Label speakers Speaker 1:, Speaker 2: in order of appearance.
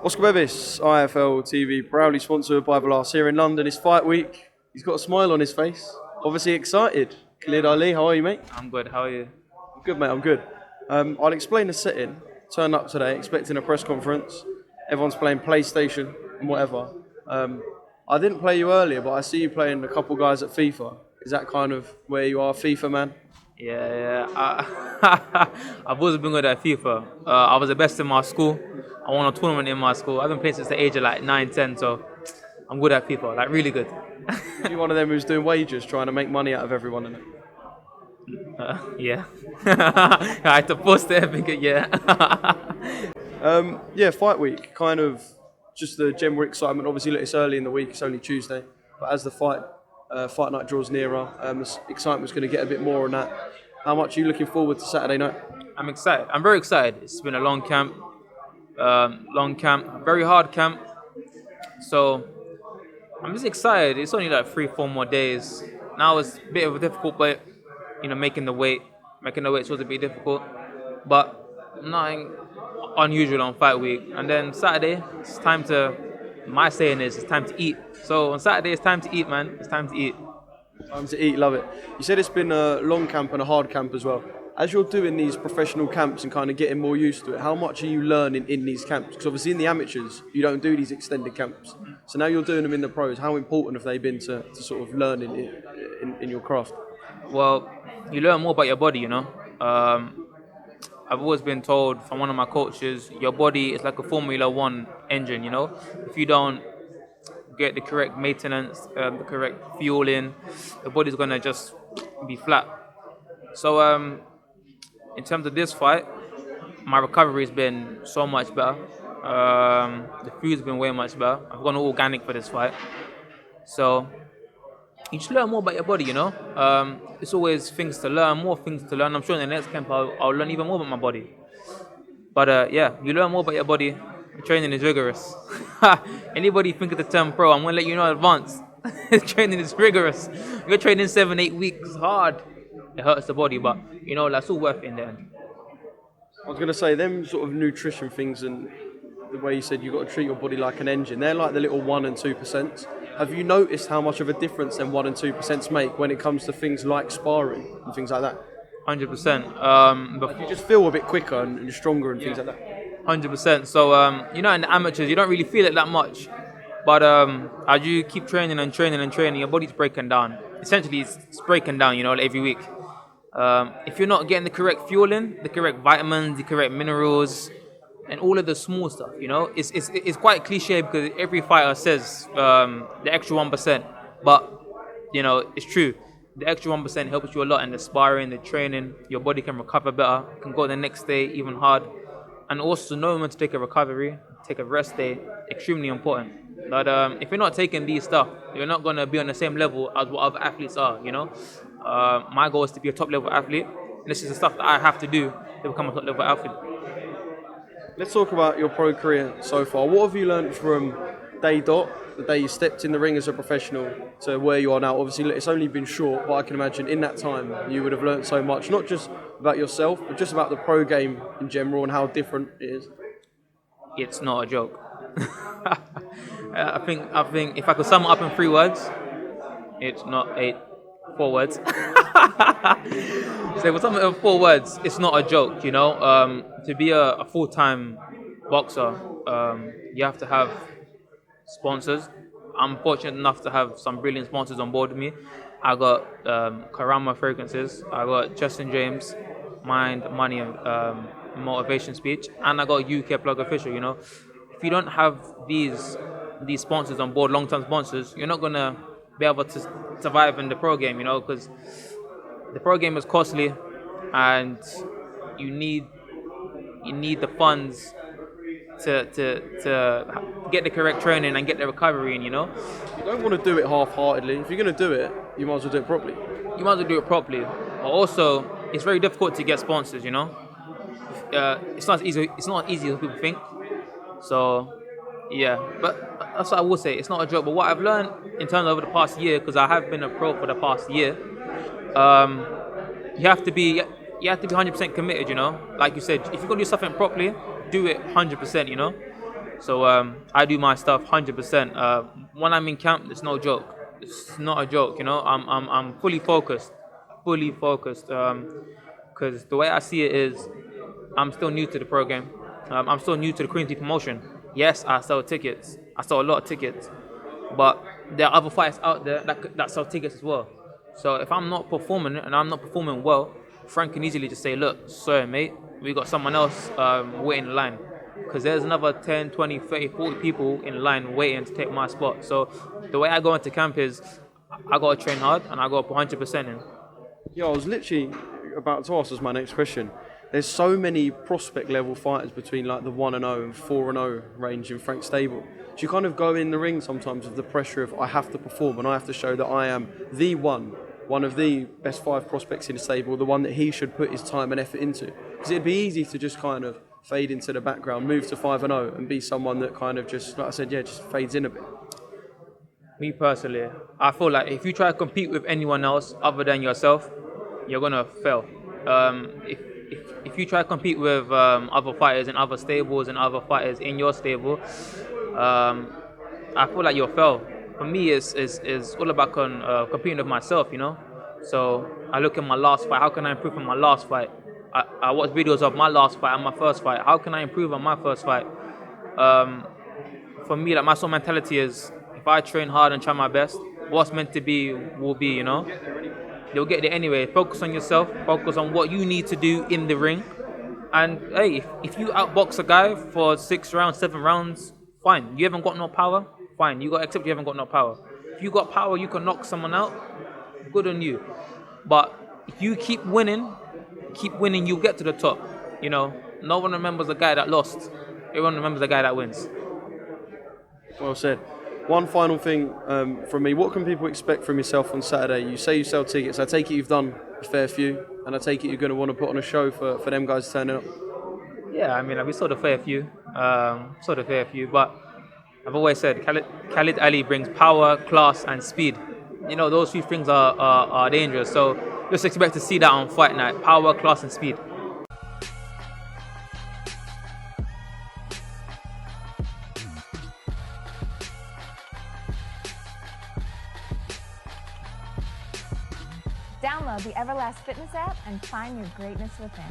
Speaker 1: Oscar Bevis, IFL TV, proudly sponsored by Velas here in London. It's fight week. He's got a smile on his face. Obviously excited. Khalid Ali, how are you, mate?
Speaker 2: I'm good. How are you?
Speaker 1: I'm good, mate. I'm good. I'll explain the setting. Turned up today, expecting a press conference. Everyone's playing PlayStation and whatever. I didn't play you earlier, but I see you playing a couple guys at FIFA. Is that kind of where you are, FIFA man?
Speaker 2: Yeah. I've always been good at FIFA. I was the best in my school. I won a tournament in my school. I've been playing since the age of like 9, 10, so I'm good at FIFA, like really good.
Speaker 1: Are you one of them who's doing wages, trying to make money out of everyone in it?
Speaker 2: Yeah. I had to post it, yeah.
Speaker 1: Yeah, fight week, kind of just the general excitement. Obviously, look, it's early in the week, it's only Tuesday, but as the fight night draws nearer, the excitement's going to get a bit more on that. How much are you looking forward to Saturday night?
Speaker 2: I'm excited. I'm very excited. It's been a long camp, very hard camp. So I'm just excited. It's only like 3-4 more days. Now it's a bit of a difficult, but making the weight was a bit difficult, but nothing unusual on fight week. And then Saturday, it's time to. My saying is, it's time to eat. So on Saturday, it's time to eat, man. It's time to eat.
Speaker 1: Time to eat, love it. You said it's been a long camp and a hard camp as well. As you're doing these professional camps and kind of getting more used to it, how much are you learning in these camps? Because obviously in the amateurs, you don't do these extended camps. So now you're doing them in the pros. How important have they been to sort of learning in your craft?
Speaker 2: Well, you learn more about your body, I've always been told from one of my coaches, your body is like a Formula One engine, If you don't get the correct maintenance, the correct fueling, the body's going to just be flat. So in terms of this fight, my recovery has been so much better. The food's been way much better. I've gone organic for this fight. So you just learn more about your body, It's always things to learn, more things to learn. I'm sure in the next camp I'll learn even more about my body. But yeah, you learn more about your body. The training is rigorous. Anybody think of the term pro, I'm going to let you know in advance. Training is rigorous. You're training 7-8 weeks hard. It hurts the body, but that's all worth it in the end.
Speaker 1: I was going to say, them sort of nutrition things and the way you said you've got to treat your body like an engine, they're like the little 1 and 2%. Have you noticed how much of a difference them 1 and 2% make when it comes to things like sparring and things like that?
Speaker 2: 100%.
Speaker 1: But you just feel a bit quicker and stronger and things like that.
Speaker 2: 100%. So, in the amateurs, you don't really feel it that much. But as you keep training, your body's breaking down. Essentially, it's breaking down, every week. If you're not getting the correct fueling, the correct vitamins, the correct minerals, and all of the small stuff, it's quite cliche because every fighter says the extra 1%, but it's true. The extra 1% helps you a lot in the sparring, the training. Your body can recover better, can go the next day even hard, and also knowing when to take a recovery, take a rest day, extremely important. But if you're not taking these stuff, you're not gonna be on the same level as what other athletes are. My goal is to be a top level athlete, and this is the stuff that I have to do to become a top level athlete.
Speaker 1: Let's talk about your pro career so far. What have you learned from day dot, the day you stepped in the ring as a professional, to where you are now? Obviously, it's only been short, but I can imagine in that time you would have learned so much, not just about yourself, but just about the pro game in general and how different it is.
Speaker 2: It's not a joke. I think if I could sum it up in 3 words, it's not 4 words. So with something in 4 words, it's not a joke, To be a full-time boxer, you have to have sponsors. I'm fortunate enough to have some brilliant sponsors on board with me. I got Karama Fragrances, I got Justin James, Mind, Money, Motivation Speech, and I got UK Plug Official, If you don't have these sponsors on board, long-term sponsors, you're not going to be able to survive in the pro game, because the pro game is costly and you need the funds to get the correct training and get the recovery in,
Speaker 1: You don't want to do it half-heartedly. If you're going to do it, you might as well do it properly.
Speaker 2: You might as well do it properly. But also, it's very difficult to get sponsors, It's not easy. It's not as easy as people think. So, yeah. But that's what I will say. It's not a joke. But what I've learned in terms of over the past year, because I have been a pro for the past year, you have to be 100% committed. Like you said, if you're gonna do something properly, do it 100%. So I do my stuff 100%. When I'm in camp, it's no joke. It's not a joke, you know. I'm fully focused, fully focused. Because the way I see it is, I'm still new to the program. I'm still new to the community promotion. Yes, I sell tickets. I sell a lot of tickets, but there are other fighters out there that sell tickets as well. So if I'm not performing and I'm not performing well, Frank can easily just say, look, sorry, mate, we got someone else waiting in line. Because there's another 10, 20, 30, 40 people in line waiting to take my spot. So the way I go into camp is I got to train hard and I got to put 100% in.
Speaker 1: Yeah, I was literally about to ask as my next question. There's so many prospect level fighters between like the 1-0 and 4-0 range in Frank's stable. Do you kind of go in the ring sometimes with the pressure of I have to perform and I have to show that I am the one of the best 5 prospects in the stable, the one that he should put his time and effort into? Because it'd be easy to just kind of fade into the background, move to 5-0 and be someone that kind of just, like I said, yeah, just fades in a bit.
Speaker 2: Me personally, I feel like if you try to compete with anyone else other than yourself, you're gonna fail. If you try to compete with other fighters in other stables and other fighters in your stable, I feel like you'll fail. For me, it's all about competing with myself, you know. So I look at my last fight. How can I improve on my last fight? I watch videos of my last fight and my first fight. How can I improve on my first fight? For me, like my sort of mentality is, if I train hard and try my best, what's meant to be will be, you know. You'll get there anyway. Focus on yourself. Focus on what you need to do in the ring. And hey, if you outbox a guy for 6 rounds, 7 rounds, fine. You haven't got no power, fine. You got to accept you haven't got no power. If you got power, you can knock someone out. Good on you. But if you keep winning, you'll get to the top. You know, no one remembers the guy that lost. Everyone remembers the guy that wins.
Speaker 1: Well said. One final thing from me. What can people expect from yourself on Saturday? You say you sell tickets. I take it you've done a fair few, and I take it you're going to want to put on a show for them guys turning up.
Speaker 2: Yeah, I mean, we sold a fair few. But I've always said Khalid Ali brings power, class, and speed. You know, those 3 things are dangerous. So just expect to see that on fight night: power, class, and speed.
Speaker 3: Download the Everlast Fitness app and find your greatness within.